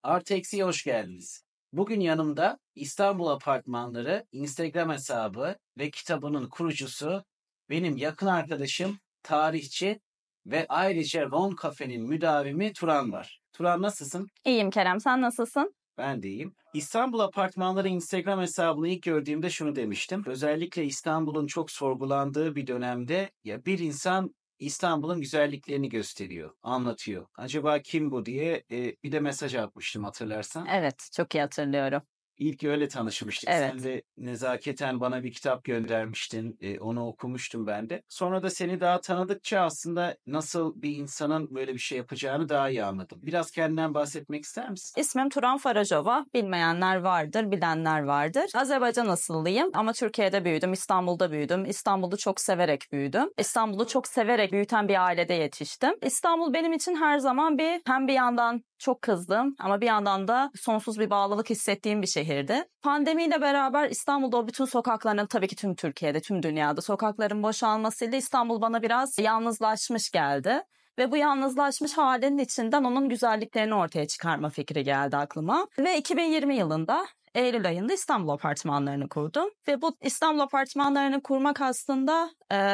Artı Eksi'ye hoş geldiniz. Bugün yanımda İstanbul Apartmanları Instagram hesabı ve kitabının kurucusu, benim yakın arkadaşım, tarihçi ve ayrıca Ron Cafe'nin müdavimi Turan var. Turan nasılsın? İyiyim Kerem, sen nasılsın? Ben de iyiyim. İstanbul Apartmanları Instagram hesabını ilk gördüğümde şunu demiştim. Özellikle İstanbul'un çok sorgulandığı bir dönemde ya bir insan İstanbul'un güzelliklerini gösteriyor, anlatıyor. Acaba kim bu diye bir de mesaj atmıştım hatırlarsan. Evet, çok iyi hatırlıyorum. İlk öyle tanışmıştık. Evet. Sen de nezaketen bana bir kitap göndermiştin. Onu okumuştum ben de. Sonra da seni daha tanıdıkça aslında nasıl bir insanın böyle bir şey yapacağını daha iyi anladım. Biraz kendinden bahsetmek ister misin? İsmim Turan Farajova. Bilmeyenler vardır, bilenler vardır. Azerbaycan asıllıyım ama Türkiye'de büyüdüm, İstanbul'da büyüdüm. İstanbul'u çok severek büyüdüm. İstanbul'u çok severek büyüten bir ailede yetiştim. İstanbul benim için her zaman hem bir yandan çok kızdım ama bir yandan da sonsuz bir bağlılık hissettiğim bir şehirdi. Pandemiyle beraber İstanbul'da o bütün sokakların, tabii ki tüm Türkiye'de, tüm dünyada sokakların boşalmasıyla İstanbul bana biraz yalnızlaşmış geldi. Ve bu yalnızlaşmış halinin içinden onun güzelliklerini ortaya çıkarma fikri geldi aklıma. Ve 2020 yılında Eylül ayında İstanbul Apartmanlarını kurdum. Ve bu İstanbul Apartmanlarını kurmak aslında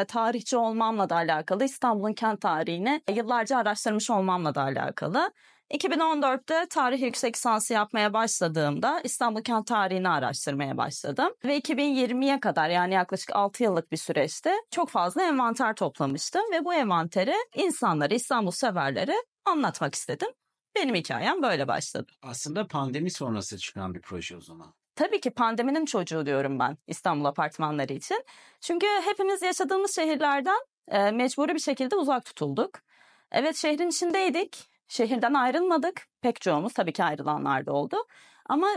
tarihçi olmamla da alakalı, İstanbul'un kent tarihini yıllarca araştırmış olmamla da alakalı. 2014'te tarih yüksek lisansı yapmaya başladığımda İstanbul kent tarihini araştırmaya başladım. Ve 2020'ye kadar, yani yaklaşık 6 yıllık bir süreçte çok fazla envanter toplamıştım. Ve bu envanteri insanlara, İstanbul severlere anlatmak istedim. Benim hikayem böyle başladı. Aslında pandemi sonrası çıkan bir proje o zaman. Tabii ki pandeminin çocuğu diyorum ben İstanbul Apartmanları için. Çünkü hepimiz yaşadığımız şehirlerden mecburi bir şekilde uzak tutulduk. Evet, şehrin içindeydik. Şehirden ayrılmadık. Pek çoğumuz, tabii ki ayrılanlar da oldu. Ama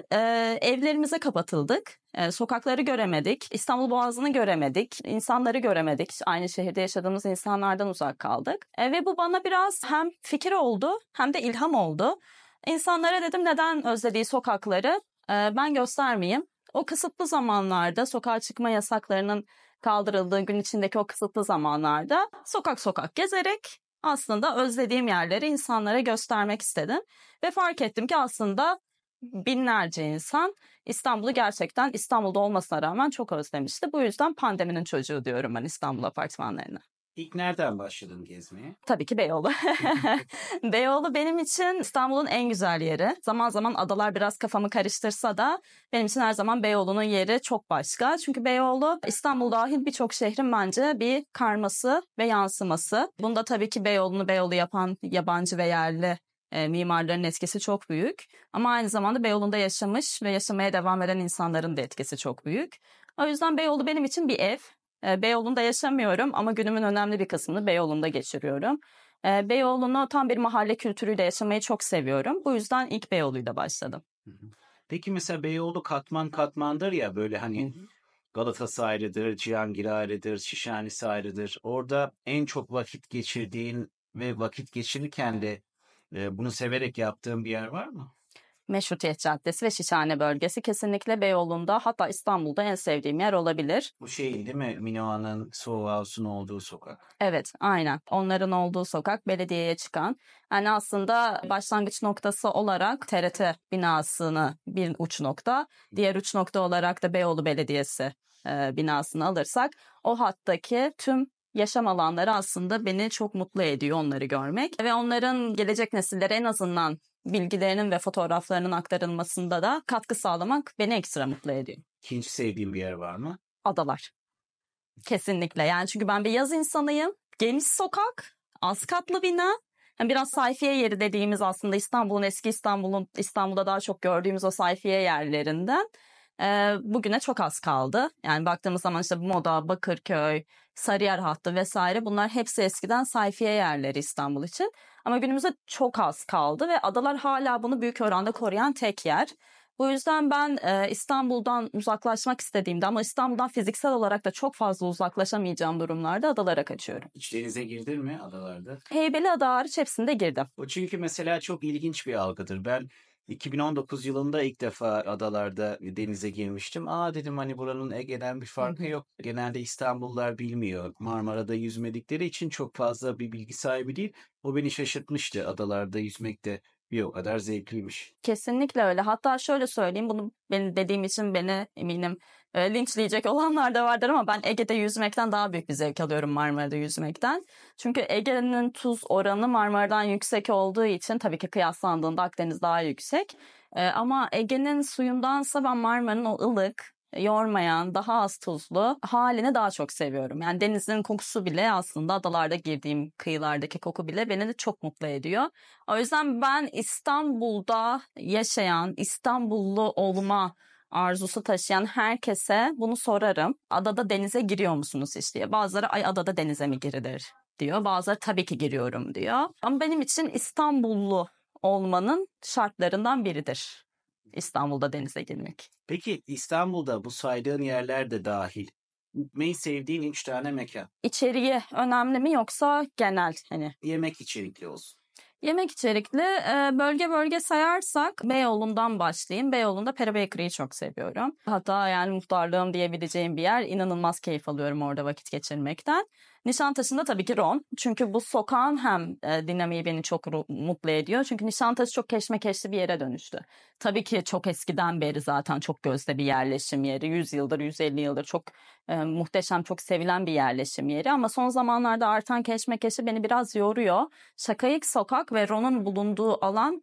evlerimize kapatıldık. Sokakları göremedik. İstanbul Boğazı'nı göremedik. İnsanları göremedik. Aynı şehirde yaşadığımız insanlardan uzak kaldık. Ve bu bana biraz hem fikir oldu hem de ilham oldu. İnsanlara dedim, neden özlediği sokakları ben göstermeyeyim. O kısıtlı zamanlarda, sokağa çıkma yasaklarının kaldırıldığı gün içindeki o kısıtlı zamanlarda sokak sokak gezerek aslında özlediğim yerleri insanlara göstermek istedim. Ve fark ettim ki aslında binlerce insan İstanbul'u gerçekten İstanbul'da olmasına rağmen çok özlemişti. Bu yüzden pandeminin çocuğu diyorum ben İstanbul Apartmanlarına. İlk nereden başladın gezmeye? Tabii ki Beyoğlu. Beyoğlu benim için İstanbul'un en güzel yeri. Zaman zaman adalar biraz kafamı karıştırsa da benim için her zaman Beyoğlu'nun yeri çok başka. Çünkü Beyoğlu İstanbul dahil birçok şehrin bence bir karması ve yansıması. Bunda tabii ki Beyoğlu yapan yabancı ve yerli mimarların etkisi çok büyük. Ama aynı zamanda Beyoğlu'nda yaşamış ve yaşamaya devam eden insanların da etkisi çok büyük. O yüzden Beyoğlu benim için bir ev. Beyoğlu'nda yaşamıyorum ama günümün önemli bir kısmını Beyoğlu'nda geçiriyorum. Beyoğlu'nu tam bir mahalle kültürüyle yaşamayı çok seviyorum. Bu yüzden ilk Beyoğlu'yla başladım. Peki mesela Beyoğlu katman katmandır ya böyle hani Galata'sı ayrıdır, Cihangir ayrıdır, Şişhanesi ayrıdır. Orada en çok vakit geçirdiğin ve vakit geçirirken de bunu severek yaptığın bir yer var mı? Meşrutiyet Caddesi ve Şişhane bölgesi kesinlikle Beyoğlu'nda, hatta İstanbul'da en sevdiğim yer olabilir. Bu şeyin değil mi? Minoa'nın, Soho House'un olduğu sokak. Evet, aynen. Onların olduğu sokak, belediyeye çıkan. Yani aslında başlangıç noktası olarak TRT binasını bir uç nokta, diğer uç nokta olarak da Beyoğlu Belediyesi binasını alırsak o hattaki tüm yaşam alanları aslında beni çok mutlu ediyor onları görmek. Ve onların gelecek nesillere en azından bilgilerinin ve fotoğraflarının aktarılmasında da katkı sağlamak beni ekstra mutlu ediyor. İkinci sevdiğin bir yer var mı? Adalar. Kesinlikle, yani çünkü ben bir yaz insanıyım. Geniş sokak, az katlı bina. Yani biraz sayfiye yeri dediğimiz aslında İstanbul'un, eski İstanbul'da daha çok gördüğümüz o sayfiye yerlerinden bugüne çok az kaldı. Yani baktığımız zaman işte Moda, Bakırköy, Sarıyer hattı vesaire, bunlar hepsi eskiden sayfiye yerleri İstanbul için. Ama günümüzde çok az kaldı ve adalar hala bunu büyük oranda koruyan tek yer. Bu yüzden ben İstanbul'dan uzaklaşmak istediğimde ama İstanbul'dan fiziksel olarak da çok fazla uzaklaşamayacağım durumlarda adalara kaçıyorum. Hiç denize girdin mi adalarda? Heybeliada hariç hepsinde girdim. O çünkü mesela çok ilginç bir algıdır. Ben 2019 yılında ilk defa adalarda denize girmiştim. Dedim hani buranın Ege'den bir farkı yok. Genelde İstanbullular bilmiyor. Marmara'da yüzmedikleri için çok fazla bir bilgi sahibi değil. O beni şaşırtmıştı adalarda yüzmekte Bir o kadar zevkliymiş. Kesinlikle öyle. Hatta şöyle söyleyeyim, bunu benim dediğim için beni eminim linçleyecek olanlar da vardır ama ben Ege'de yüzmekten daha büyük bir zevk alıyorum Marmara'da yüzmekten. Çünkü Ege'nin tuz oranı Marmara'dan yüksek olduğu için tabii ki kıyaslandığında Akdeniz daha yüksek. Ama Ege'nin suyundansa ben Marmara'nın o ılık, yormayan, daha az tuzlu halini daha çok seviyorum. Yani denizin kokusu bile aslında adalarda girdiğim kıyılardaki koku bile beni de çok mutlu ediyor. O yüzden ben İstanbul'da yaşayan, İstanbullu olma arzusu taşıyan herkese bunu sorarım. Adada denize giriyor musunuz hiç diye. Bazıları ay adada denize mi girilir diyor. Bazıları tabii ki giriyorum diyor. Ama benim için İstanbullu olmanın şartlarından biridir. İstanbul'da denize girmek. Peki İstanbul'da bu saydığın yerler de dahil. Gitmeyi sevdiğin 3 tane mekan. İçeriği önemli mi yoksa genel hani? Yemek içerikli olsun. Yemek içerikli bölge bölge sayarsak Beyoğlu'ndan başlayayım. Beyoğlu'nda Peri Bakery'yi çok seviyorum. Hatta yani muhtarlığım diyebileceğim bir yer. İnanılmaz keyif alıyorum orada vakit geçirmekten. Nişantaşı'nda tabii ki Ron. Çünkü bu sokağın hem dinamiği beni çok mutlu ediyor. Çünkü Nişantaşı çok keşmekeşli bir yere dönüştü. Tabii ki çok eskiden beri zaten çok gözde bir yerleşim yeri. 100 yıldır, 150 yıldır çok muhteşem, çok sevilen bir yerleşim yeri. Ama son zamanlarda artan keşmekeşi beni biraz yoruyor. Şakayık Sokak ve Ron'un bulunduğu alan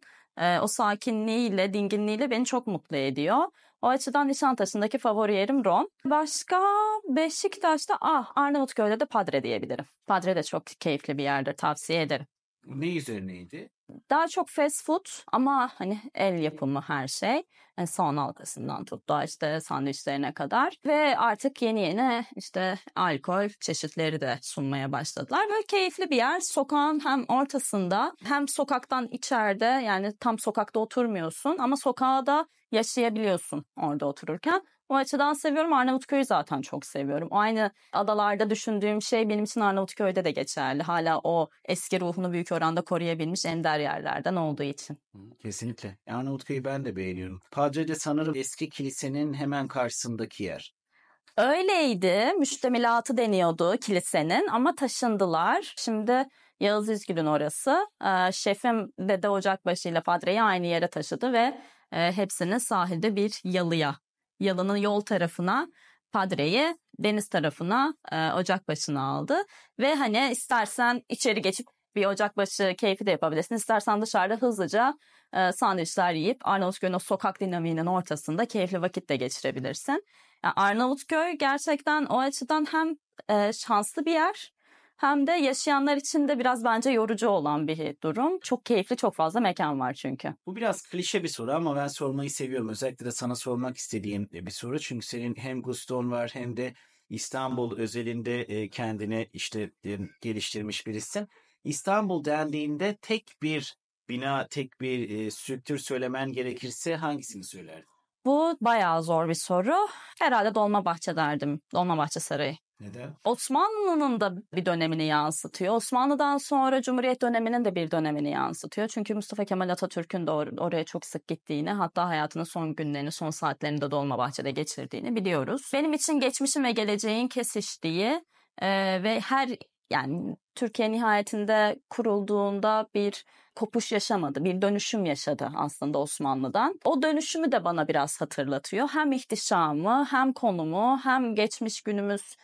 o sakinliğiyle, dinginliğiyle beni çok mutlu ediyor. O açıdan Nişantaşı'ndaki favori yerim Ron. Başka Beşiktaş'ta Arnavutköy'de de Padre diyebilirim. Padre de çok keyifli bir yerdir, tavsiye ederim. Ne üzerineydi? Daha çok fast food ama hani el yapımı her şey. Yani soğan halkasından tut da işte sandviçlerine kadar. Ve artık yeni yeni işte alkol çeşitleri de sunmaya başladılar. Böyle keyifli bir yer. Sokağın hem ortasında hem sokaktan içeride, yani tam sokakta oturmuyorsun ama sokağa da yaşayabiliyorsun orada otururken. O açıdan seviyorum. Arnavutköy'ü zaten çok seviyorum. Aynı adalarda düşündüğüm şey benim için Arnavutköy'de de geçerli. Hala o eski ruhunu büyük oranda koruyabilmiş ender yerlerden olduğu için. Kesinlikle. Arnavutköy'ü ben de beğeniyorum. Padre'de sanırım eski kilisenin hemen karşısındaki yer. Öyleydi. Müştemilatı deniyordu kilisenin ama taşındılar. Şimdi Yağız İzgül'ün orası. Şefim Dede Ocakbaşı ile Padre'yi aynı yere taşıdı ve hepsini sahilde bir yalıya. Yalının yol tarafına Padre'yi, deniz tarafına Ocakbaşı'na aldı. Ve hani istersen içeri geçip bir Ocakbaşı keyfi de yapabilirsin. İstersen dışarıda hızlıca sandviçler yiyip Arnavutköy'ün o sokak dinamiğinin ortasında keyifli vakit de geçirebilirsin. Yani Arnavutköy gerçekten o açıdan hem şanslı bir yer hem de yaşayanlar için de biraz bence yorucu olan bir durum. Çok keyifli, çok fazla mekan var çünkü. Bu biraz klişe bir soru ama ben sormayı seviyorum. Özellikle de sana sormak istediğim bir soru. Çünkü senin hem Gusto'n var hem de İstanbul özelinde kendini işte geliştirmiş birisin. İstanbul dendiğinde tek bir bina, tek bir strüktür söylemen gerekirse hangisini söylerdin? Bu bayağı zor bir soru. Herhalde Dolmabahçe derdim. Dolmabahçe Sarayı. Neden? Osmanlı'nın da bir dönemini yansıtıyor. Osmanlı'dan sonra Cumhuriyet döneminin de bir dönemini yansıtıyor. Çünkü Mustafa Kemal Atatürk'ün de oraya çok sık gittiğini, hatta hayatının son günlerini, son saatlerini de Dolmabahçe'de geçirdiğini biliyoruz. Benim için geçmişin ve geleceğin kesiştiği ve yani Türkiye nihayetinde kurulduğunda bir kopuş yaşamadı, bir dönüşüm yaşadı aslında Osmanlı'dan. O dönüşümü de bana biraz hatırlatıyor. Hem ihtişamı, hem konumu, hem geçmiş günümüz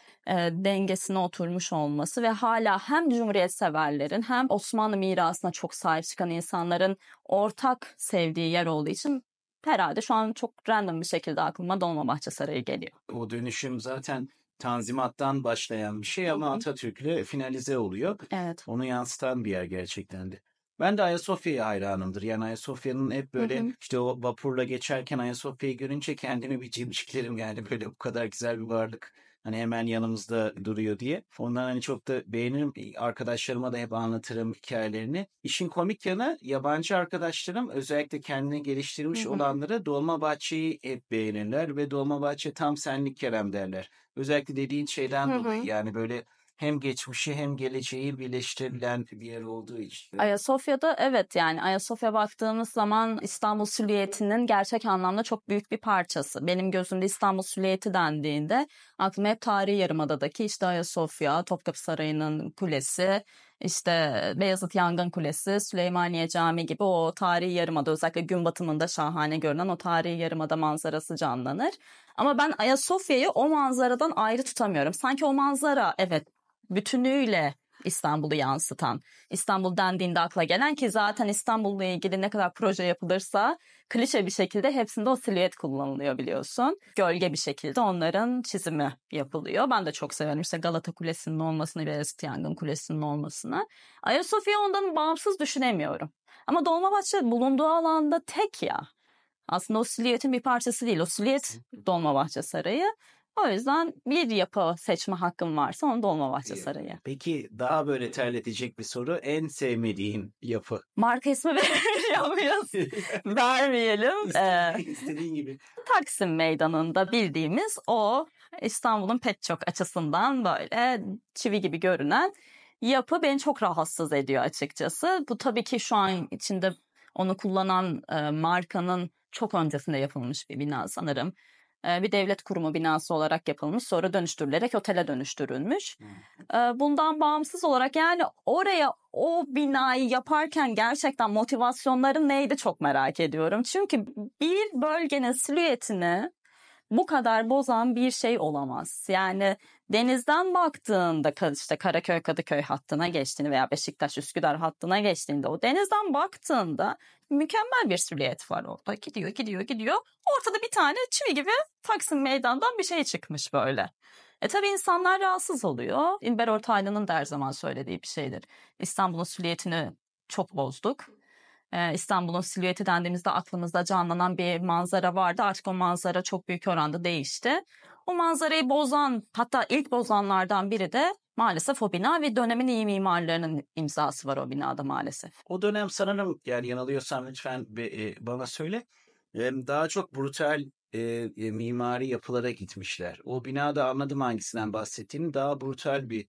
dengesine oturmuş olması ve hala hem Cumhuriyet severlerin hem Osmanlı mirasına çok sahip çıkan insanların ortak sevdiği yer olduğu için herhalde şu an çok random bir şekilde aklıma Dolmabahçe Sarayı geliyor. O dönüşüm zaten Tanzimat'tan başlayan bir şey ama Atatürk'le finalize oluyor. Evet. Onu yansıtan bir yer gerçekten de. Ben de Ayasofya'ya hayranımdır. Yani Ayasofya'nın hep böyle işte o vapurla geçerken Ayasofya'yı görünce kendimi bir cimciklerim, yani böyle bu kadar güzel bir varlık hani hemen yanımızda duruyor diye. Ondan hani çok da beğenirim. Arkadaşlarıma da hep anlatırım hikayelerini. İşin komik yanı yabancı arkadaşlarım özellikle kendini geliştirmiş olanlara Dolmabahçe'yi hep beğenirler ve Dolmabahçe tam senlik Kerem derler. Özellikle dediğin şeyden dolayı yani böyle hem geçmişi hem geleceği birleştirebilen bir yer olduğu için. Ayasofya'da evet, yani Ayasofya baktığımız zaman İstanbul silüetinin gerçek anlamda çok büyük bir parçası. Benim gözümde İstanbul silüeti dendiğinde aklıma hep tarihi Yarımada'daki işte Ayasofya, Topkapı Sarayı'nın kulesi, İşte Beyazıt Yangın Kulesi, Süleymaniye Camii gibi o tarihi yarımada, özellikle gün batımında şahane görünen o tarihi yarımada manzarası canlanır. Ama ben Ayasofya'yı o manzaradan ayrı tutamıyorum. Sanki o manzara, evet, bütünüyle İstanbul'u yansıtan, İstanbul dendiğinde akla gelen, ki zaten İstanbul'la ilgili ne kadar proje yapılırsa klişe bir şekilde hepsinde o silüet kullanılıyor, biliyorsun. Gölge bir şekilde onların çizimi yapılıyor. Ben de çok severim işte Galata Kulesi'nin olmasını, Beyazıt Yangın Kulesi'nin olmasını. Ayasofya ondan bağımsız düşünemiyorum. Ama Dolmabahçe bulunduğu alanda tek ya. Aslında o silüetin bir parçası değil. O silüet Dolmabahçe Sarayı. O yüzden bir yapı seçme hakkım varsa onu Dolmabahçe Sarayı. Peki daha böyle terletecek bir soru. En sevmediğin yapı? Marka ismi veriyor muyuz? Vermeyelim. İstediğin gibi. Taksim Meydanı'nda bildiğimiz o İstanbul'un pek çok açısından böyle çivi gibi görünen yapı beni çok rahatsız ediyor açıkçası. Bu tabii ki şu an içinde onu kullanan markanın çok öncesinde yapılmış bir bina sanırım. Bir devlet kurumu binası olarak yapılmış, sonra dönüştürülerek otele dönüştürülmüş. Bundan bağımsız olarak yani oraya o binayı yaparken gerçekten motivasyonları neydi çok merak ediyorum. Çünkü bir bölgenin silüetini bu kadar bozan bir şey olamaz. Yani denizden baktığında işte Karaköy Kadıköy hattına geçtiğini veya Beşiktaş Üsküdar hattına geçtiğinde o denizden baktığında mükemmel bir silüet var orada. Gidiyor. Ortada bir tane çivi gibi Taksim Meydan'dan bir şey çıkmış böyle. Tabii insanlar rahatsız oluyor. İlber Ortaylı'nın da her zaman söylediği bir şeydir. İstanbul'un silüetini çok bozduk. İstanbul'un silüeti dendiğimizde aklımızda canlanan bir manzara vardı. Artık o manzara çok büyük oranda değişti. O manzarayı bozan, hatta ilk bozanlardan biri de maalesef o bina ve dönemin iyi mimarlarının imzası var o binada maalesef. O dönem sanırım, yani yanılıyorsam lütfen bana söyle. Daha çok brutal mimari yapılara gitmişler. O binada anladım hangisinden bahsettiğini. Daha brutal bir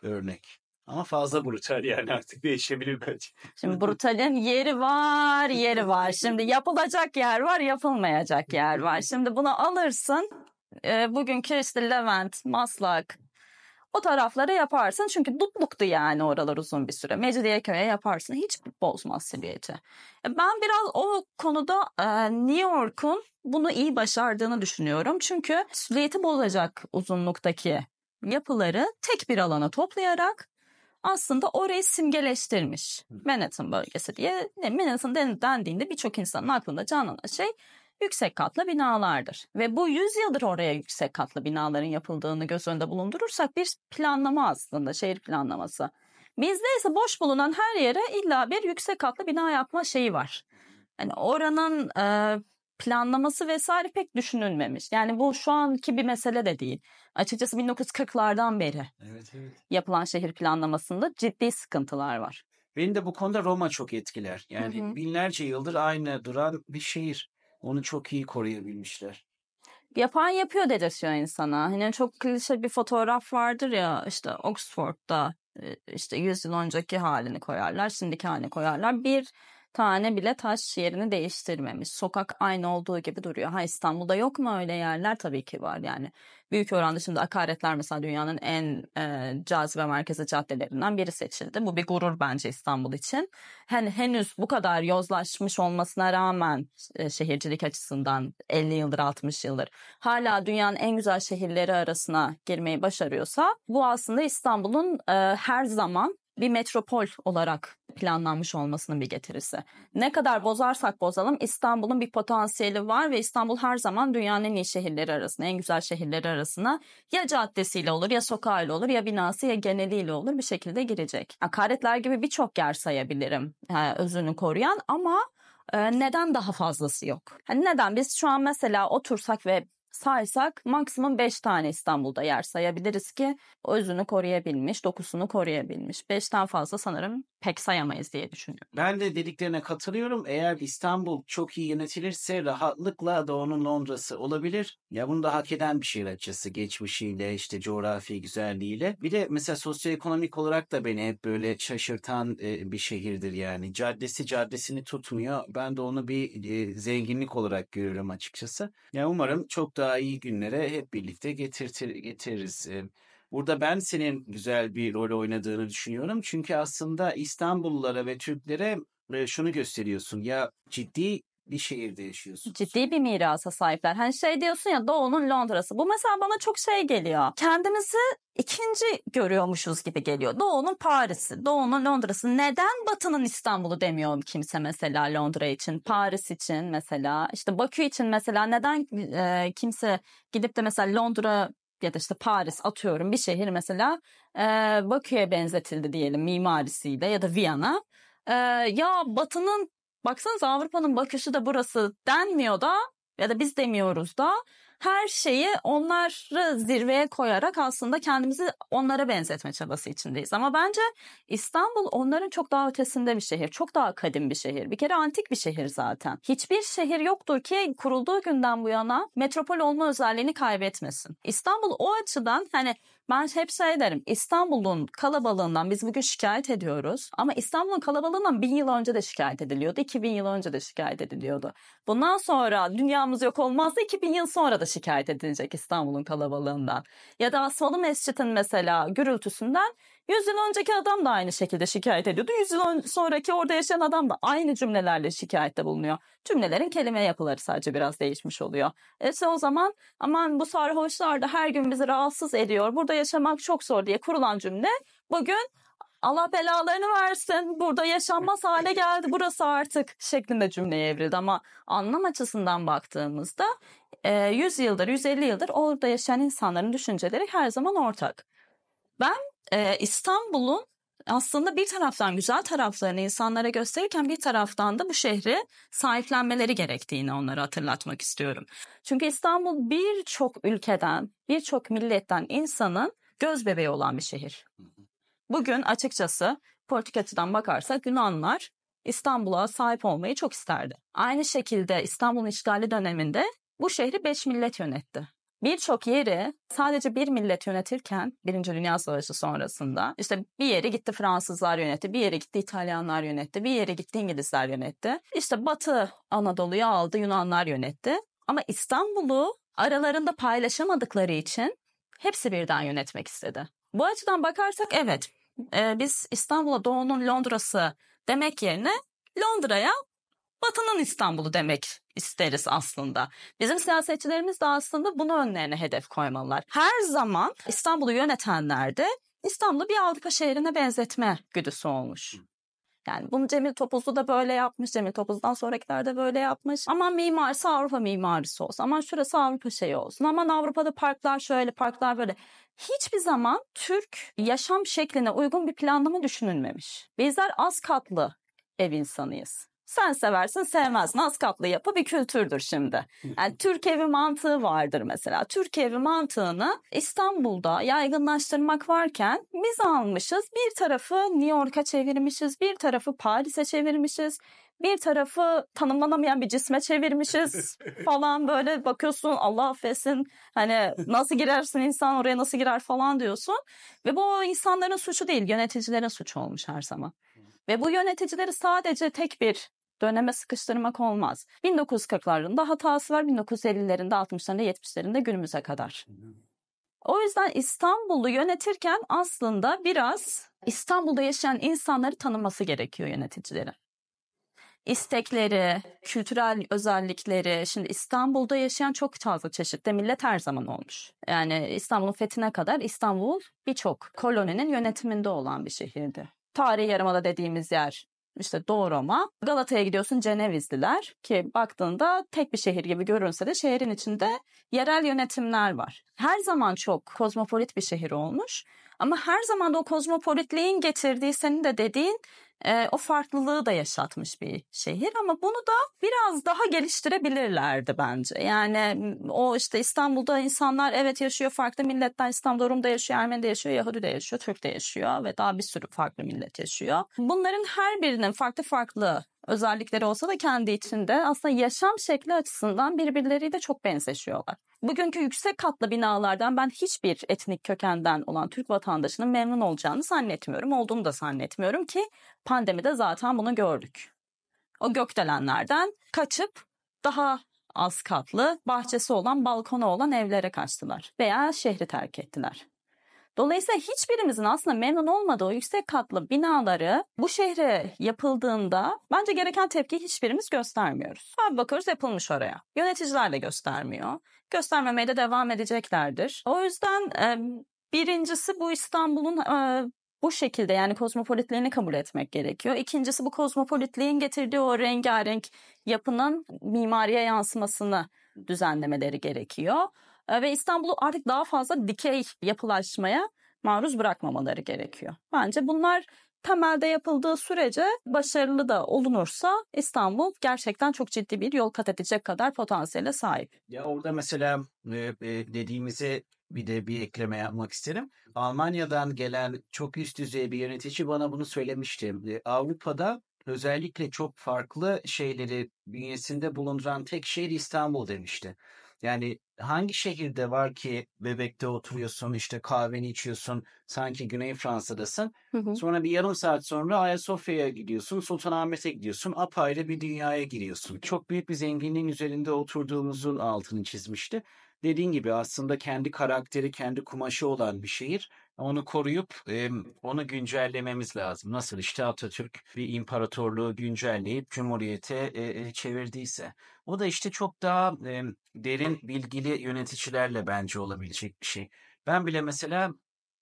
örnek. Ama fazla brutal, yani artık değişebilir belki. Şimdi brutalin yeri var. Şimdi yapılacak yer var, yapılmayacak yer var. Şimdi bunu alırsın, bugünkü işte Levent, Maslak, o taraflara yaparsın. Çünkü dutluktu yani oralar uzun bir süre. Mecidiyeköy'e yaparsın. Hiç bozmaz silüeti. Ben biraz o konuda New York'un bunu iyi başardığını düşünüyorum. Çünkü silüeti bozacak uzunluktaki yapıları tek bir alana toplayarak aslında orayı simgeleştirmiş. Manhattan bölgesi diye. Manhattan dendiğinde birçok insanın aklında canlanan şey yüksek katlı binalardır. Ve bu 100 yıldır oraya yüksek katlı binaların yapıldığını göz önünde bulundurursak bir planlama, aslında şehir planlaması. Bizde ise boş bulunan her yere illa bir yüksek katlı bina yapma şeyi var. Yani oranın planlaması vesaire pek düşünülmemiş. Yani bu şu anki bir mesele de değil. Açıkçası 1940'lardan beri Evet. yapılan şehir planlamasında ciddi sıkıntılar var. Beni de bu konuda Roma çok etkiler. Yani Hı hı. binlerce yıldır aynı duran bir şehir. Onu çok iyi koruyabilmişler. Yapan yapıyor dedirtiyor insana. Hani çok klişe bir fotoğraf vardır ya, işte Oxford'da işte 100 yıl önceki halini koyarlar, şimdiki halini koyarlar. Bir tane bile taş yerini değiştirmemiş. Sokak aynı olduğu gibi duruyor. Ha, İstanbul'da yok mu öyle yerler? Tabii ki var yani. Büyük oranda şimdi akaretler mesela dünyanın en cazibe merkezi caddelerinden biri seçildi. Bu bir gurur bence İstanbul için. Hani henüz bu kadar yozlaşmış olmasına rağmen şehircilik açısından 50 yıldır 60 yıldır hala dünyanın en güzel şehirleri arasına girmeyi başarıyorsa bu aslında İstanbul'un her zaman bir metropol olarak planlanmış olmasının bir getirisi. Ne kadar bozarsak bozalım İstanbul'un bir potansiyeli var ve İstanbul her zaman dünyanın en iyi şehirleri arasına, en güzel şehirleri arasına ya caddesiyle olur, ya sokağıyla olur, ya binası, ya geneliyle olur bir şekilde girecek. Akaretler gibi birçok yer sayabilirim özünü koruyan, ama neden daha fazlası yok? Hani neden biz şu an mesela otursak ve saysak maksimum 5 tane İstanbul'da yer sayabiliriz ki özünü koruyabilmiş, dokusunu koruyabilmiş. 5'ten fazla sanırım pek sayamayız diye düşünüyorum. Ben de dediklerine katılıyorum. Eğer İstanbul çok iyi yönetilirse rahatlıkla Doğu'nun Londra'sı olabilir. Ya bunu da hak eden bir şehir açıkçası. Geçmişiyle, işte coğrafi güzelliğiyle. Bir de mesela sosyoekonomik olarak da beni hep böyle şaşırtan bir şehirdir yani. Caddesini tutmuyor. Ben de onu bir zenginlik olarak görüyorum açıkçası. Ya umarım çok daha iyi günlere hep birlikte getiririz. Burada ben senin güzel bir rol oynadığını düşünüyorum. Çünkü aslında İstanbullulara ve Türklere şunu gösteriyorsun. Ya ciddi bir şehirde yaşıyorsunuz. Ciddi bir mirasa sahipler. Hani şey diyorsun ya, Doğu'nun Londra'sı. Bu mesela bana çok şey geliyor. Kendimizi ikinci görüyormuşuz gibi geliyor. Doğu'nun Paris'i, Doğu'nun Londra'sı. Neden Batı'nın İstanbul'u demiyor kimse mesela Londra için, Paris için mesela, işte Bakü için mesela neden kimse gidip de mesela Londra ya da işte Paris, atıyorum bir şehir mesela Bakü'ye benzetildi diyelim mimarisiyle, ya da Viyana. Ya Batı'nın, baksanıza Avrupa'nın Bakü'sü de burası denmiyor da, ya da biz demiyoruz da, her şeyi onları zirveye koyarak aslında kendimizi onlara benzetme çabası içindeyiz. Ama bence İstanbul onların çok daha ötesinde bir şehir. Çok daha kadim bir şehir. Bir kere antik bir şehir zaten. Hiçbir şehir yoktur ki kurulduğu günden bu yana metropol olma özelliğini kaybetmesin. İstanbul o açıdan, hani ben hep şey derim, İstanbul'un kalabalığından biz bugün şikayet ediyoruz. Ama İstanbul'un kalabalığından 1000 yıl önce de şikayet ediliyordu. 2000 yıl önce de şikayet ediliyordu. Bundan sonra dünyamız yok olmazsa 2000 yıl sonra da şikayet edilecek İstanbul'un kalabalığından. Ya da Asmalı Mescid'in mesela gürültüsünden 100 yıl önceki adam da aynı şekilde şikayet ediyordu. 100 yıl sonraki orada yaşayan adam da aynı cümlelerle şikayette bulunuyor. Cümlelerin kelime yapıları sadece biraz değişmiş oluyor. İşte o zaman aman bu sarhoşlar da her gün bizi rahatsız ediyor, burada yaşamak çok zor diye kurulan cümle bugün Allah belalarını versin, burada yaşanmaz hale geldi burası artık şeklinde cümleye evrildi. Ama anlam açısından baktığımızda 100 yıldır, 150 yıldır orada yaşayan insanların düşünceleri her zaman ortak. Ben İstanbul'un aslında bir taraftan güzel taraflarını insanlara gösterirken bir taraftan da bu şehri sahiplenmeleri gerektiğini onlara hatırlatmak istiyorum. Çünkü İstanbul birçok ülkeden, birçok milletten insanın göz bebeği olan bir şehir. Bugün açıkçası politik açıdan bakarsak Yunanlar İstanbul'a sahip olmayı çok isterdi. Aynı şekilde İstanbul'un işgali döneminde bu şehri 5 millet yönetti. Birçok yeri sadece bir millet yönetirken Birinci Dünya Savaşı sonrasında işte bir yeri gitti Fransızlar yönetti, bir yeri gitti İtalyanlar yönetti, bir yeri gitti İngilizler yönetti. İşte Batı Anadolu'yu aldı, Yunanlar yönetti. Ama İstanbul'u aralarında paylaşamadıkları için hepsi birden yönetmek istedi. Bu açıdan bakarsak evet, biz İstanbul'a Doğu'nun Londra'sı demek yerine Londra'ya Batı'nın İstanbul'u demek isteriz aslında. Bizim siyasetçilerimiz de aslında bunu önlerine hedef koymalılar. Her zaman İstanbul'u yönetenler de İstanbul'u bir Avrupa şehrine benzetme güdüsü olmuş. Yani bunu Cemil Topuzlu da böyle yapmış. Cemil Topuzlu'dan sonrakiler de böyle yapmış. Aman mimarisi Avrupa mimarisi olsun. Aman şurası Avrupa şeyi olsun. Aman Avrupa'da parklar şöyle, parklar böyle. Hiçbir zaman Türk yaşam şekline uygun bir planlama düşünülmemiş. Bizler az katlı ev insanıyız. Sen seversin sevmezsin. Az katlı yapı bir kültürdür şimdi. Yani Türk evi mantığı vardır mesela. Türk evi mantığını İstanbul'da yaygınlaştırmak varken biz almışız. Bir tarafı New York'a çevirmişiz. Bir tarafı Paris'e çevirmişiz. Bir tarafı tanımlanamayan bir cisme çevirmişiz falan, böyle bakıyorsun Allah affetsin. Hani nasıl girersin insan oraya, nasıl girer falan diyorsun. Ve bu insanların suçu değil, yöneticilerin suçu olmuş her zaman. Ve bu yöneticileri sadece tek bir döneme sıkıştırmak olmaz. 1940'ların da hatası var, 1950'lerinde, 60'larında, 70'lerinde günümüze kadar. O yüzden İstanbul'u yönetirken aslında biraz İstanbul'da yaşayan insanları tanıması gerekiyor yöneticilerin. İstekleri, kültürel özellikleri, şimdi İstanbul'da yaşayan çok fazla çeşitli millet her zaman olmuş. Yani İstanbul'un fethine kadar İstanbul birçok koloninin yönetiminde olan bir şehirdi. Tarihi Yarımada dediğimiz yer işte Doğu Roma. Galata'ya gidiyorsun, Cenevizliler, ki baktığında tek bir şehir gibi görünse de şehrin içinde yerel yönetimler var. Her zaman çok kozmopolit bir şehir olmuş. Ama her zaman da o kozmopolitliğin getirdiği, senin de dediğin o farklılığı da yaşatmış bir şehir. Ama bunu da biraz daha geliştirebilirlerdi bence. Yani o işte İstanbul'da insanlar evet yaşıyor, farklı milletten, İstanbul'da Rum'da yaşıyor, Ermeni de yaşıyor, Yahudi de yaşıyor, Türk de yaşıyor ve daha bir sürü farklı millet yaşıyor. Bunların her birinin farklı özellikleri olsa da kendi içinde aslında yaşam şekli açısından birbirleriyle çok benzeşiyorlar. Bugünkü yüksek katlı binalardan ben hiçbir etnik kökenden olan Türk vatandaşının memnun olacağını zannetmiyorum. Olduğunu da zannetmiyorum ki pandemide zaten bunu gördük. O gökdelenlerden kaçıp daha az katlı, bahçesi olan, balkonu olan evlere kaçtılar veya şehri terk ettiler. Dolayısıyla hiçbirimizin aslında memnun olmadığı o yüksek katlı binaları bu şehre yapıldığında bence gereken tepkiyi hiçbirimiz göstermiyoruz. Abi bakıyoruz yapılmış oraya. Yöneticiler de göstermiyor. Göstermemeye de devam edeceklerdir. O yüzden birincisi bu İstanbul'un bu şekilde yani kozmopolitliğini kabul etmek gerekiyor. İkincisi bu kozmopolitliğin getirdiği o rengarenk yapının mimariye yansımasını düzenlemeleri gerekiyor. Ve İstanbul'u artık daha fazla dikey yapılaşmaya maruz bırakmamaları gerekiyor. Bence bunlar temelde yapıldığı sürece başarılı da olunursa İstanbul gerçekten çok ciddi bir yol kat edecek kadar potansiyele sahip. Ya orada mesela dediğimize bir de bir ekleme yapmak isterim. Almanya'dan gelen çok üst düzey bir yönetici bana bunu söylemişti. Avrupa'da özellikle çok farklı şeyleri bünyesinde bulunduran tek şehir İstanbul demişti. Yani hangi şehirde var ki Bebek'te oturuyorsun, işte kahveni içiyorsun, sanki Güney Fransa'dasın. Hı hı. Sonra bir yarım saat sonra Ayasofya'ya gidiyorsun, Sultanahmet'e gidiyorsun, apayrı bir dünyaya giriyorsun. Çok büyük bir zenginliğin üzerinde oturduğumuzun altını çizmişti. Dediğin gibi aslında kendi karakteri, kendi kumaşı olan bir şehir. Onu koruyup onu güncellememiz lazım. Nasıl işte Atatürk bir imparatorluğu güncelleyip cumhuriyete çevirdiyse. O da işte çok daha derin bilgili yöneticilerle bence olabilecek bir şey. Ben bile mesela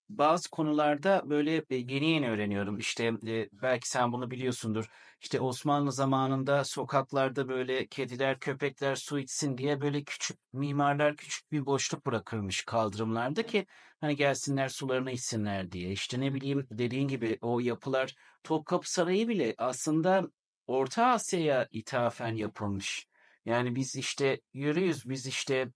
bazı konularda böyle yeni yeni öğreniyorum. İşte belki sen bunu biliyorsundur. İşte Osmanlı zamanında sokaklarda böyle kediler, köpekler su içsin diye böyle küçük mimarlar küçük bir boşluk bırakırmış kaldırımlarda ki hani gelsinler sularını içsinler diye. İşte ne bileyim dediğin gibi o yapılar Topkapı Sarayı bile aslında Orta Asya'ya ithafen yapılmış. Yani biz işte yürüyüz, biz işte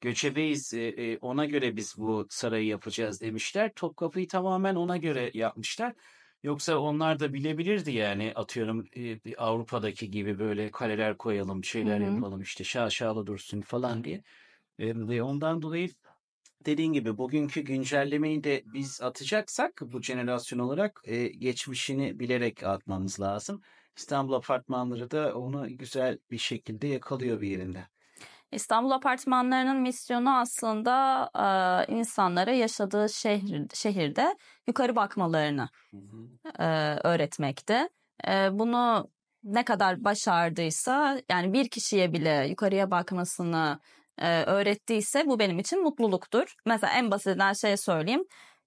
göçebeyiz, ona göre biz bu sarayı yapacağız demişler. Topkapı'yı tamamen ona göre yapmışlar. Yoksa onlar da bilebilirdi yani atıyorum bir Avrupa'daki gibi böyle kaleler koyalım, bir Hı şeyler hı. yapalım işte şaşalı dursun falan diye. Ve ondan dolayı dediğin gibi bugünkü güncellemeyi de biz atacaksak bu jenerasyon olarak geçmişini bilerek atmamız lazım. İstanbul apartmanları da onu güzel bir şekilde yakalıyor bir yerinde. İstanbul apartmanlarının misyonu aslında insanlara yaşadığı şehirde yukarı bakmalarını Hı hı. öğretmekte. Bunu ne kadar başardıysa yani bir kişiye bile yukarıya bakmasını öğrettiyse bu benim için mutluluktur. Mesela en basitinden şey söyleyeyim.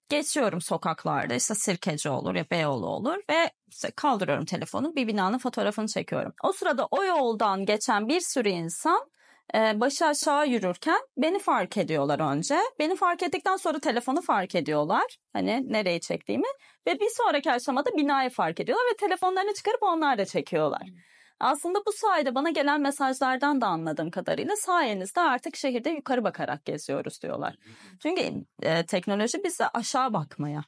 Geçiyorum sokaklarda işte Sirkeci olur ya Beyoğlu olur ve işte kaldırıyorum telefonu bir binanın fotoğrafını çekiyorum. O sırada o yoldan geçen bir sürü insan başı aşağı yürürken beni fark ediyorlar önce. Beni fark ettikten sonra telefonu fark ediyorlar. Hani nereye çektiğimi. Ve bir sonraki aşamada binayı fark ediyorlar ve telefonlarını çıkarıp onlar da çekiyorlar. Aslında bu sayede bana gelen mesajlardan da anladığım kadarıyla sayenizde artık şehirde yukarı bakarak geziyoruz diyorlar. Çünkü teknoloji bizi aşağı bakmaya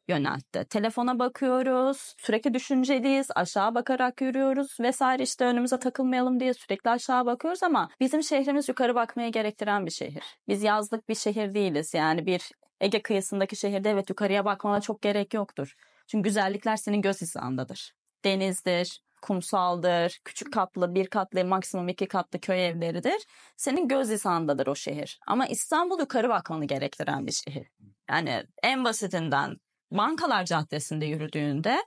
yöneltti. Telefona bakıyoruz, sürekli düşünceliyiz, aşağı bakarak yürüyoruz vesaire işte önümüze takılmayalım diye sürekli aşağı bakıyoruz ama bizim şehrimiz yukarı bakmaya gerektiren bir şehir. Biz yazlık bir şehir değiliz yani bir Ege kıyısındaki şehirde evet yukarıya bakmana çok gerek yoktur. Çünkü güzellikler senin göz hizandadır. Denizdir, kumsaldır, küçük katlı, bir katlı, maksimum 2 katlı köy evleridir. Senin göz hizandadır o şehir. Ama İstanbul yukarı bakmanı gerektiren bir şehir. Yani en basitinden Bankalar Caddesi'nde yürüdüğünde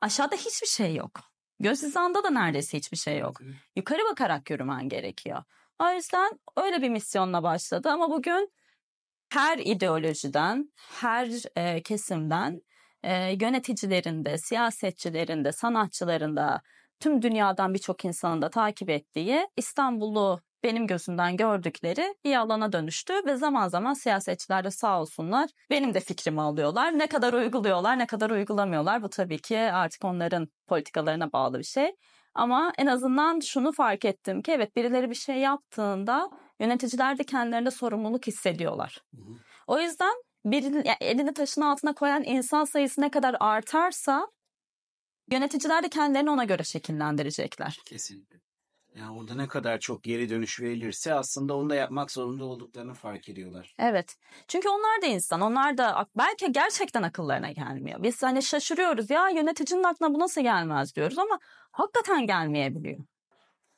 aşağıda hiçbir şey yok. Göz hizanda da neredeyse hiçbir şey yok. Yukarı bakarak yürümen gerekiyor. O yüzden öyle bir misyonla başladı ama bugün her ideolojiden, her kesimden yöneticilerin de, siyasetçilerin de, sanatçıların da, tüm dünyadan birçok insanın da takip ettiği İstanbul'u benim gözümden gördükleri bir alana dönüştü ve zaman zaman siyasetçiler de sağ olsunlar benim de fikrimi alıyorlar. Ne kadar uyguluyorlar, ne kadar uygulamıyorlar bu tabii ki artık onların politikalarına bağlı bir şey. Ama en azından şunu fark ettim ki evet birileri bir şey yaptığında yöneticiler de kendilerinde sorumluluk hissediyorlar. O yüzden yani elini taşın altına koyan insan sayısı ne kadar artarsa yöneticiler de kendilerini ona göre şekillendirecekler. Kesinlikle. Yani orada ne kadar çok geri dönüş verilirse aslında onu da yapmak zorunda olduklarını fark ediyorlar. Evet. Çünkü onlar da insan. Onlar da belki gerçekten akıllarına gelmiyor. Biz hani şaşırıyoruz ya yöneticinin aklına bu nasıl gelmez diyoruz ama hakikaten gelmeyebiliyor.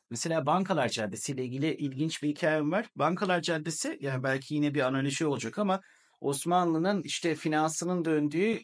Mesela Bankalar Caddesi ile ilgili ilginç bir hikayem var. Bankalar Caddesi yani belki yine bir analoji olacak ama Osmanlı'nın işte finansının döndüğü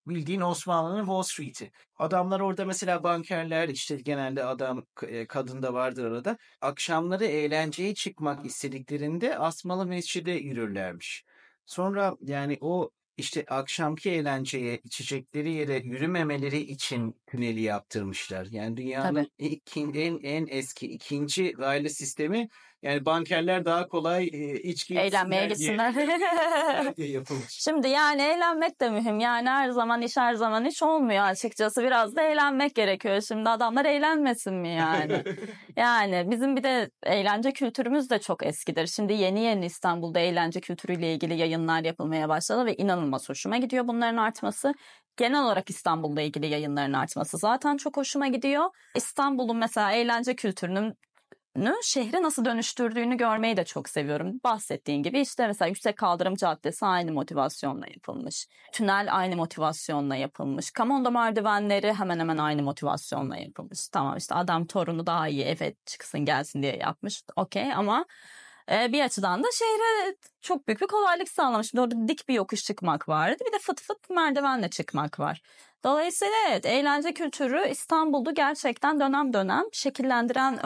bildiğin Osmanlı'nın Wall Street'i. Adamlar orada mesela bankerler işte genelde adam kadın da vardır arada. Akşamları eğlenceye çıkmak istediklerinde Asmalı Mescid'e yürürlermiş. Sonra yani o işte akşamki eğlenceye, içecekleri yere yürümemeleri için tüneli yaptırmışlar. Yani Tabii. dünyanın en eski ikinci raylı sistemi yani bankerler daha kolay içki Eğlenmeye içsinler gitsinler. diye yapılmış. Şimdi yani eğlenmek de mühim. Yani her zaman iş her zaman iş olmuyor açıkçası. Biraz da eğlenmek gerekiyor. Şimdi adamlar eğlenmesin mi yani? Yani bizim bir de eğlence kültürümüz de çok eskidir. Şimdi yeni yeni İstanbul'da eğlence kültürüyle ilgili yayınlar yapılmaya başladı ve inanılmaz hoşuma gidiyor bunların artması. Genel olarak İstanbul'la ilgili yayınların artması zaten çok hoşuma gidiyor. İstanbul'un mesela eğlence kültürünün şehri nasıl dönüştürdüğünü görmeyi de çok seviyorum. Bahsettiğin gibi işte mesela Yüksek Kaldırım Caddesi aynı motivasyonla yapılmış. Tünel aynı motivasyonla yapılmış. Kamonda merdivenleri hemen hemen aynı motivasyonla yapılmış. Tamam işte adam torunu daha iyi eve çıksın gelsin diye yapmış. Okey ama bir açıdan da şehre çok büyük bir kolaylık sağlamış. Bir de orada dik bir yokuş çıkmak vardı. Bir de fıt fıt merdivenle çıkmak var. Dolayısıyla evet eğlence kültürü İstanbul'u gerçekten dönem dönem şekillendiren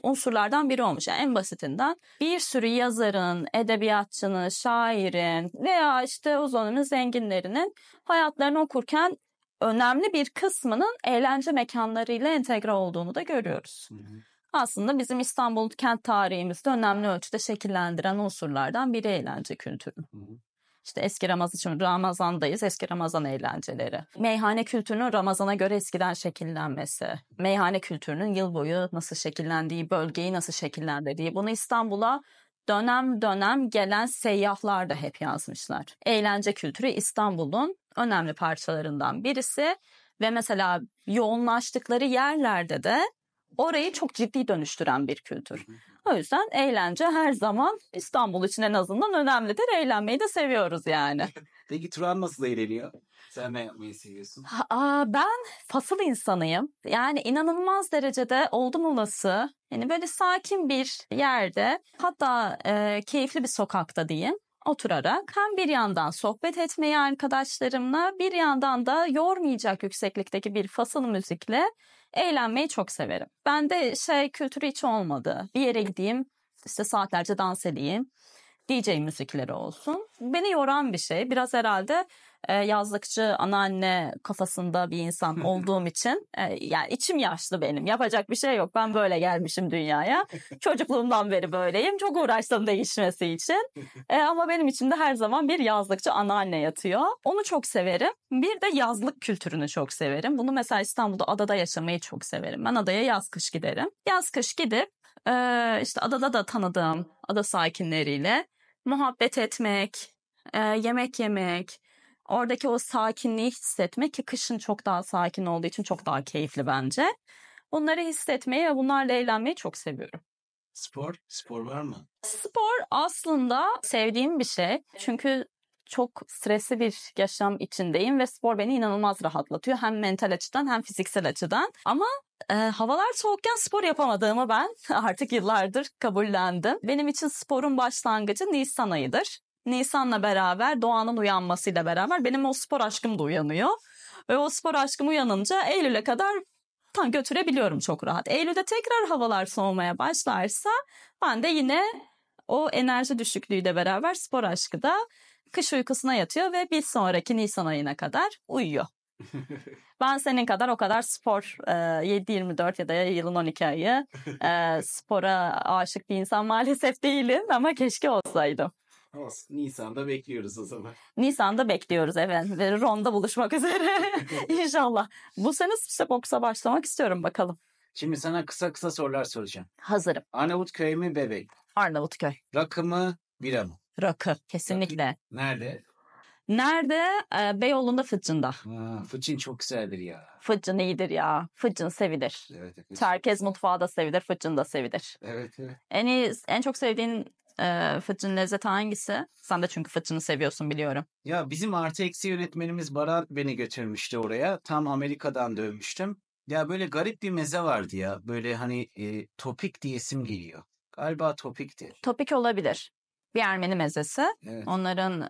unsurlardan biri olmuş. Yani en basitinden bir sürü yazarın, edebiyatçının, şairin veya işte o zamanın zenginlerinin hayatlarını okurken önemli bir kısmının eğlence mekanlarıyla entegre olduğunu da görüyoruz. Aslında bizim İstanbul kent tarihimizde önemli ölçüde şekillendiren unsurlardan biri eğlence kültürü. İşte eski Ramazan'dayız. Eski Ramazan eğlenceleri. Meyhane kültürünün Ramazan'a göre eskiden şekillenmesi. Meyhane kültürünün yıl boyu nasıl şekillendiği, bölgeyi nasıl şekillendirdiği. Bunu İstanbul'a dönem dönem gelen seyyahlar da hep yazmışlar. Eğlence kültürü İstanbul'un önemli parçalarından birisi. Ve mesela yoğunlaştıkları yerlerde de orayı çok ciddi dönüştüren bir kültür. O yüzden eğlence her zaman İstanbul için en azından önemlidir. Eğlenmeyi de seviyoruz yani. Peki Turan nasıl eğleniyor? Sen ne yapmayı seviyorsun? Ben fasıl insanıyım. Yani inanılmaz derecede oldum olası. Yani böyle sakin bir yerde hatta keyifli bir sokakta diyeyim. Oturarak hem bir yandan sohbet etmeyi arkadaşlarımla bir yandan da yormayacak yükseklikteki bir fasıl müzikle eğlenmeyi çok severim. Bende kültürü hiç olmadı. Bir yere gideyim işte saatlerce dans edeyim. DJ müzikleri olsun. Beni yoran bir şey. Biraz herhalde yazlıkçı anneanne kafasında bir insan olduğum için yani içim yaşlı benim. Yapacak bir şey yok. Ben böyle gelmişim dünyaya. Çocukluğumdan beri böyleyim. Çok uğraştım değişmesi için. Ama benim içimde her zaman bir yazlıkçı anneanne yatıyor. Onu çok severim. Bir de yazlık kültürünü çok severim. Bunu mesela İstanbul'da adada yaşamayı çok severim. Ben adaya yaz kış giderim. Yaz kış gidip işte adada da tanıdığım ada sakinleriyle muhabbet etmek, yemek yemek, oradaki o sakinliği hissetmek ki kışın çok daha sakin olduğu için çok daha keyifli bence. Bunları hissetmeyi ve bunlarla eğlenmeyi çok seviyorum. Spor var mı? Spor aslında sevdiğim bir şey. Çünkü çok stresli bir yaşam içindeyim ve spor beni inanılmaz rahatlatıyor. Hem mental açıdan hem fiziksel açıdan. Ama havalar soğukken spor yapamadığımı ben artık yıllardır kabullendim. Benim için sporun başlangıcı Nisan ayıdır. Nisan'la beraber doğanın uyanmasıyla beraber benim o spor aşkım da uyanıyor. Ve o spor aşkım uyanınca Eylül'e kadar tam götürebiliyorum çok rahat. Eylül'de tekrar havalar soğumaya başlarsa ben de yine o enerji düşüklüğüyle beraber spor aşkı da kış uykusuna yatıyor ve bir sonraki Nisan ayına kadar uyuyor. Ben senin kadar o kadar spor 7-24 ya da yılın 12 ayı spora aşık bir insan maalesef değilim ama keşke olsaydım. Olsun. Nisan'da bekliyoruz o zaman. Nisan'da bekliyoruz evet ve Ron'da buluşmak üzere inşallah. Bu sene işte boksa başlamak istiyorum bakalım. Şimdi sana kısa kısa sorular soracağım. Hazırım. Arnavutköy mü Bebek? Arnavutköy. Rakı mı bira mı? Rakı kesinlikle. Nerede? Nerede? Beyoğlu'nda Fıçın'da. Fıçın çok güzeldir ya. Fıçın iyidir ya. Fıçın sevilir. Evet, evet. Çerkez mutfağı da sevilir, Fıçın da sevilir. Evet, evet. En çok sevdiğin Fıçın lezzeti hangisi? Sen de çünkü Fıçın'ı seviyorsun biliyorum. Ya bizim artı eksi yönetmenimiz Baran beni götürmüştü oraya. Tam Amerika'dan dönmüştüm. Ya böyle garip bir meze vardı ya. Böyle hani topik diyesim geliyor. Galiba topikti. Topik olabilir. Bir Ermeni mezesi. Evet. Onların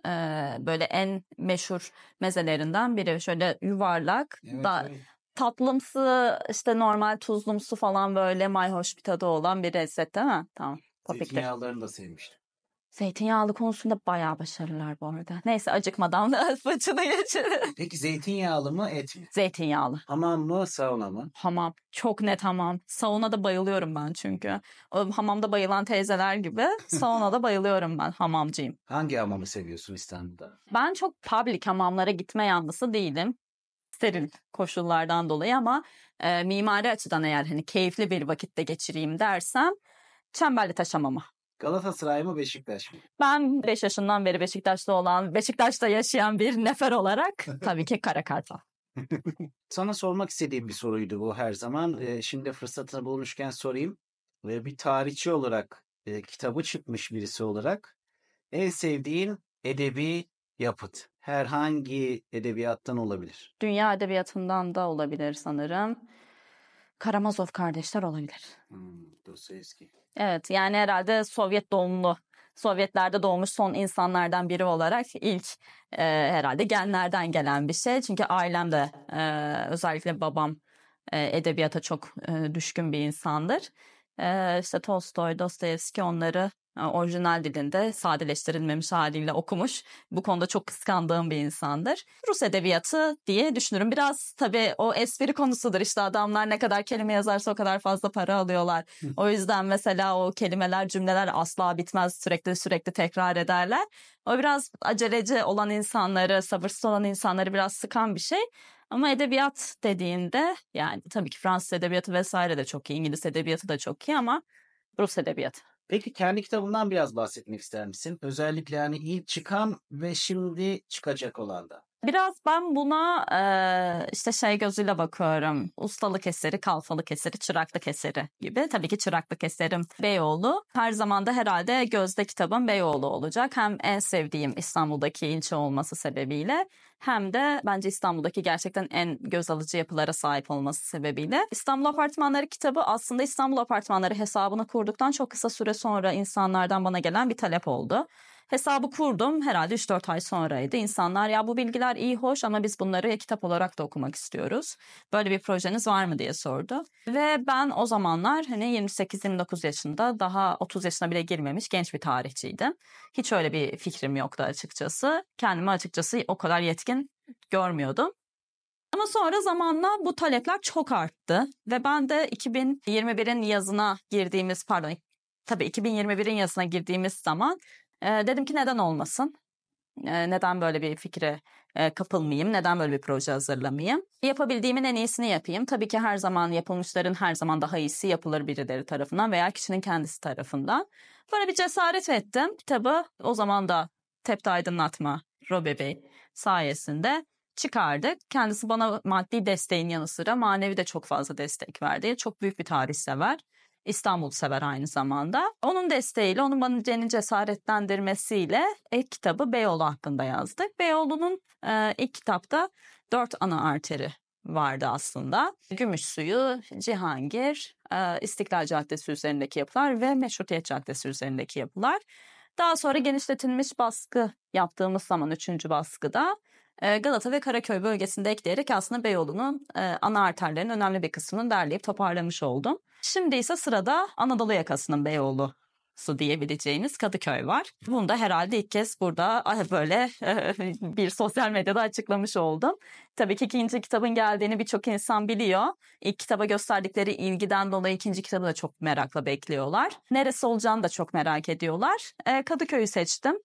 böyle en meşhur mezelerinden biri. Şöyle yuvarlak, Evet, da evet. tatlımsı, işte normal tuzlumsu falan böyle mayhoş bir tadı olan bir lezzet değil mi? Tamam. Topiktir. Zeytinyağlarını da sevmiştim. Zeytinyağlı konusunda bayağı başarılılar bu arada. Neyse acıkmadan da fıçını geçirelim. Peki zeytinyağlı mı et mi? Zeytinyağlı. Hamam mı sauna mı? Hamam. Çok net hamam. Saunada bayılıyorum ben çünkü. O hamamda bayılan teyzeler gibi saunada bayılıyorum ben. Hamamcıyım. Hangi hamamı seviyorsun İstanbul'da? Ben çok public hamamlara gitme yanlısı değilim. Steril koşullardan dolayı ama mimari açıdan eğer hani keyifli bir vakitte geçireyim dersem Çemberlitaş Hamamı. Galatasaray mı Beşiktaş mı? Ben 5 yaşından beri Beşiktaş'ta olan, Beşiktaş'ta yaşayan bir nefer olarak tabii ki Kara Kartal. Sana sormak istediğim bir soruydu bu her zaman. Şimdi fırsatını bulmuşken sorayım. Bir tarihçi olarak, kitabı çıkmış birisi olarak en sevdiğin edebi yapıt. Herhangi edebiyattan olabilir. Dünya edebiyatından da olabilir sanırım. Karamazov kardeşler olabilir. Dostoyevski. Evet, yani herhalde Sovyet doğumlu, Sovyetlerde doğmuş son insanlardan biri olarak ilk herhalde genlerden gelen bir şey. Çünkü ailem de özellikle babam edebiyata çok düşkün bir insandır. İşte Tolstoy, Dostoyevski onları orijinal dilinde sadeleştirilmemiş haliyle okumuş. Bu konuda çok kıskandığım bir insandır. Rus edebiyatı diye düşünürüm. Biraz tabii o espri konusudur. İşte adamlar ne kadar kelime yazarsa o kadar fazla para alıyorlar. O yüzden mesela o kelimeler, cümleler asla bitmez. Sürekli tekrar ederler. O biraz aceleci olan insanları, sabırsız olan insanları biraz sıkan bir şey. Ama edebiyat dediğinde yani tabii ki Fransız edebiyatı vesaire de çok iyi, İngiliz edebiyatı da çok iyi ama Rus edebiyatı. Peki kendi kitabından biraz bahsetmek ister misin? Özellikle hani ilk çıkan ve şimdi çıkacak olan da. Biraz ben buna işte şey gözüyle bakıyorum. Ustalık eseri, kalfalık eseri, çıraklık eseri gibi. Tabii ki çıraklık eserim Beyoğlu. Her zaman da herhalde gözde kitabım Beyoğlu olacak. Hem en sevdiğim İstanbul'daki ilçe olması sebebiyle hem de bence İstanbul'daki gerçekten en göz alıcı yapılara sahip olması sebebiyle. İstanbul Apartmanları kitabı aslında İstanbul Apartmanları hesabını kurduktan çok kısa süre sonra insanlardan bana gelen bir talep oldu. Hesabı kurdum herhalde 3-4 ay sonraydı. İnsanlar ya bu bilgiler iyi hoş ama biz bunları kitap olarak da okumak istiyoruz. Böyle bir projeniz var mı diye sordu. Ve ben o zamanlar hani 28-29 yaşında daha 30 yaşına bile girmemiş genç bir tarihçiydim. Hiç öyle bir fikrim yoktu açıkçası. Kendimi açıkçası o kadar yetkin görmüyordum. Ama sonra zamanla bu talepler çok arttı ve ben de 2021'in yazına girdiğimiz tabii 2021'in yazına girdiğimiz zaman dedim ki neden olmasın? Neden böyle bir fikre kapılmayayım? Neden böyle bir proje hazırlamayayım? Yapabildiğimin en iyisini yapayım. Tabii ki her zaman yapılmışların her zaman daha iyisi yapılır birileri tarafından veya kişinin kendisi tarafından. Böyle bir cesaret ettim. Kitabı o zaman da Tepte Aydınlatma Robe Bey sayesinde çıkardık. Kendisi bana maddi desteğin yanı sıra manevi de çok fazla destek verdi. Çok büyük bir tarihsever. İstanbul sever aynı zamanda. Onun desteğiyle, onun bana cesaretlendirmesiyle ilk kitabı Beyoğlu hakkında yazdık. Beyoğlu'nun ilk kitapta 4 ana arteri vardı aslında. Gümüşsuyu, Cihangir, İstiklal Caddesi üzerindeki yapılar ve Meşrutiyet Caddesi üzerindeki yapılar. Daha sonra genişletilmiş baskı yaptığımız zaman 3. baskıda Galata ve Karaköy bölgesinde ekleyerek aslında Beyoğlu'nun ana arterlerinin önemli bir kısmını derleyip toparlamış oldum. Şimdi ise sırada Anadolu yakasının Beyoğlu'su diyebileceğiniz Kadıköy var. Bunu da herhalde ilk kez burada böyle bir sosyal medyada açıklamış oldum. Tabii ki ikinci kitabın geldiğini birçok insan biliyor. İlk kitaba gösterdikleri ilgiden dolayı ikinci kitabı da çok merakla bekliyorlar. Neresi olacağını da çok merak ediyorlar. Kadıköy'ü seçtim.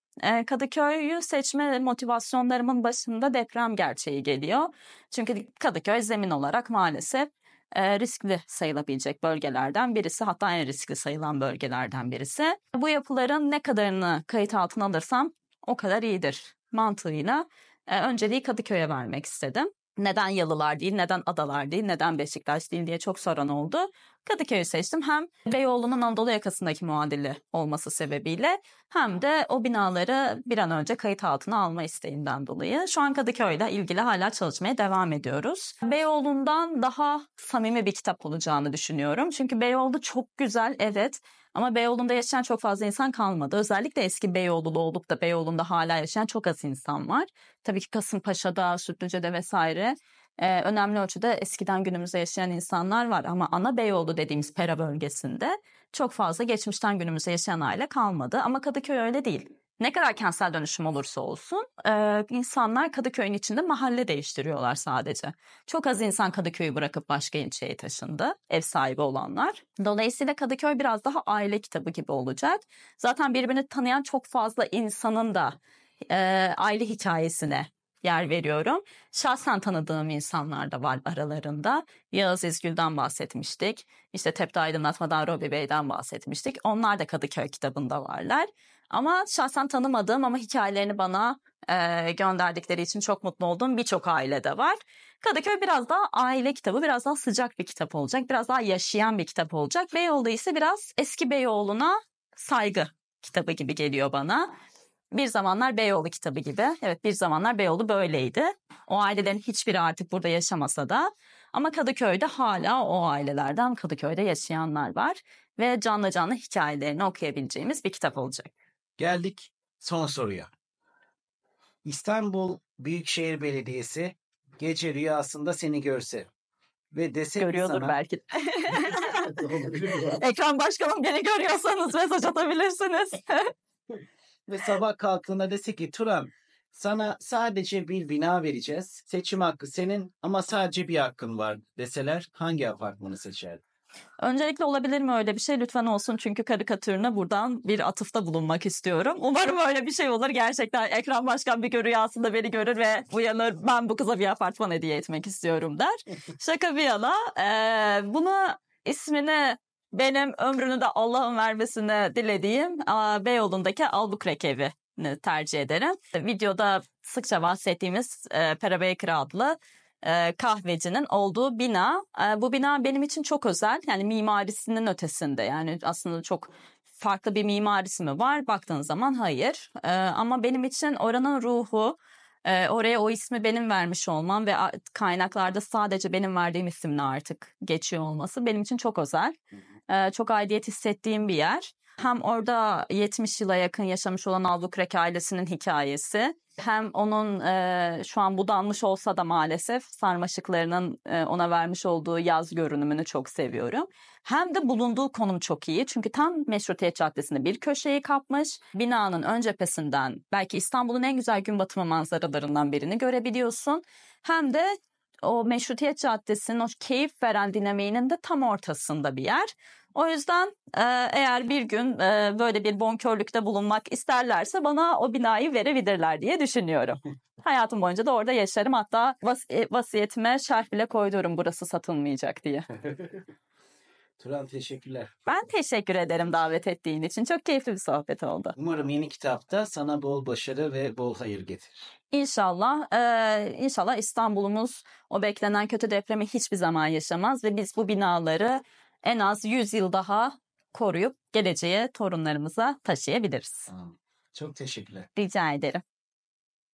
Kadıköy'ü seçme motivasyonlarımın başında deprem gerçeği geliyor. Çünkü Kadıköy zemin olarak maalesef riskli sayılabilecek bölgelerden birisi, hatta en riskli sayılan bölgelerden birisi. Bu yapıların ne kadarını kayıt altına alırsam o kadar iyidir mantığıyla önceliği Kadıköy'e vermek istedim. Neden Yalılar değil, neden Adalar değil, neden Beşiktaş değil diye çok soran oldu. Kadıköy'ü seçtim. Hem Beyoğlu'nun Anadolu yakasındaki muadili olması sebebiyle hem de o binaları bir an önce kayıt altına alma isteğinden dolayı. Şu an Kadıköy'le ilgili hala çalışmaya devam ediyoruz. Beyoğlu'ndan daha samimi bir kitap olacağını düşünüyorum. Çünkü Beyoğlu çok güzel, evet. Ama Beyoğlu'nda yaşayan çok fazla insan kalmadı. Özellikle eski Beyoğlu'lu olup da Beyoğlu'nda hala yaşayan çok az insan var. Tabii ki Kasımpaşa'da, Sütlüce'de vesaire önemli ölçüde eskiden günümüzde yaşayan insanlar var. Ama ana Beyoğlu dediğimiz Pera bölgesinde çok fazla geçmişten günümüze yaşayan aile kalmadı. Ama Kadıköy öyle değil. Ne kadar kentsel dönüşüm olursa olsun insanlar Kadıköy'ün içinde mahalle değiştiriyorlar sadece. Çok az insan Kadıköy'ü bırakıp başka ilçeye taşındı, ev sahibi olanlar. Dolayısıyla Kadıköy biraz daha aile kitabı gibi olacak. Zaten birbirini tanıyan çok fazla insanın da aile hikayesine yer veriyorum. Şahsen tanıdığım insanlar da var aralarında. Yağız İzgül'den bahsetmiştik. İşte Tepti Aydınlatma'dan Robi Bey'den bahsetmiştik. Onlar da Kadıköy kitabında varlar. Ama şahsen tanımadığım ama hikayelerini bana gönderdikleri için çok mutlu olduğum birçok aile de var. Kadıköy biraz daha aile kitabı, biraz daha sıcak bir kitap olacak. Biraz daha yaşayan bir kitap olacak. Beyoğlu ise biraz eski Beyoğlu'na saygı kitabı gibi geliyor bana. Bir zamanlar Beyoğlu kitabı gibi. Evet, bir zamanlar Beyoğlu böyleydi. O ailelerin hiçbiri artık burada yaşamasa da. Ama Kadıköy'de hala o ailelerden Kadıköy'de yaşayanlar var. Ve canlı canlı hikayelerini okuyabileceğimiz bir kitap olacak. Geldik son soruya. İstanbul Büyükşehir Belediyesi gece rüyasında seni görse ve dese ki Görüyordur sana... belki de. Ekran başkanım, beni görüyorsanız mesaj atabilirsiniz. Ve sabah kalktığında dese ki Turan, sana sadece bir bina vereceğiz. Seçim hakkı senin ama sadece bir hakkın var deseler hangi apartmanı seçerdin? Öncelikle olabilir mi öyle bir şey? Lütfen olsun, çünkü karikatürüne buradan bir atıfta bulunmak istiyorum. Umarım öyle bir şey olur. Gerçekten Ekran Başkan bir gün rüyasında beni görür ve uyanır, ben bu kıza bir apartman hediye etmek istiyorum der. Şaka bir yana, bunu ismini benim ömrünü de Allah'ın vermesini dilediğim Beyoğlu'ndaki Albuquerque evini tercih ederim. Videoda sıkça bahsettiğimiz Pera Baker adlı kahvecinin olduğu bina. Bu bina benim için çok özel. Yani mimarisinin ötesinde. Yani aslında çok farklı bir mimarisi mi var? Baktığın zaman hayır. Ama benim için oranın ruhu, oraya o ismi benim vermiş olmam ve kaynaklarda sadece benim verdiğim isimle artık geçiyor olması benim için çok özel. Çok aidiyet hissettiğim bir yer. Hem orada 70 yıla yakın yaşamış olan Albuquerque ailesinin hikayesi, hem onun şu an budanmış olsa da maalesef sarmaşıklarının ona vermiş olduğu yaz görünümünü çok seviyorum. Hem de bulunduğu konum çok iyi. Çünkü tam Meşrutiyet Caddesi'nde bir köşeyi kapmış. Binanın ön cephesinden belki İstanbul'un en güzel gün batımı manzaralarından birini görebiliyorsun. Hem de o Meşrutiyet Caddesi'nin o keyif veren dinamiğinin de tam ortasında bir yer. O yüzden eğer bir gün böyle bir bonkörlükte bulunmak isterlerse bana o binayı verebilirler diye düşünüyorum. Hayatım boyunca da orada yaşarım. Hatta vasiyetime şerh bile koydurum, burası satılmayacak diye. Turan, teşekkürler. Ben teşekkür ederim davet ettiğin için. Çok keyifli bir sohbet oldu. Umarım yeni kitapta sana bol başarı ve bol hayır getirir. İnşallah, inşallah İstanbul'umuz o beklenen kötü depremi hiçbir zaman yaşamaz ve biz bu binaları en az 100 yıl daha koruyup geleceğe torunlarımıza taşıyabiliriz. Tamam. Çok teşekkürler. Rica ederim.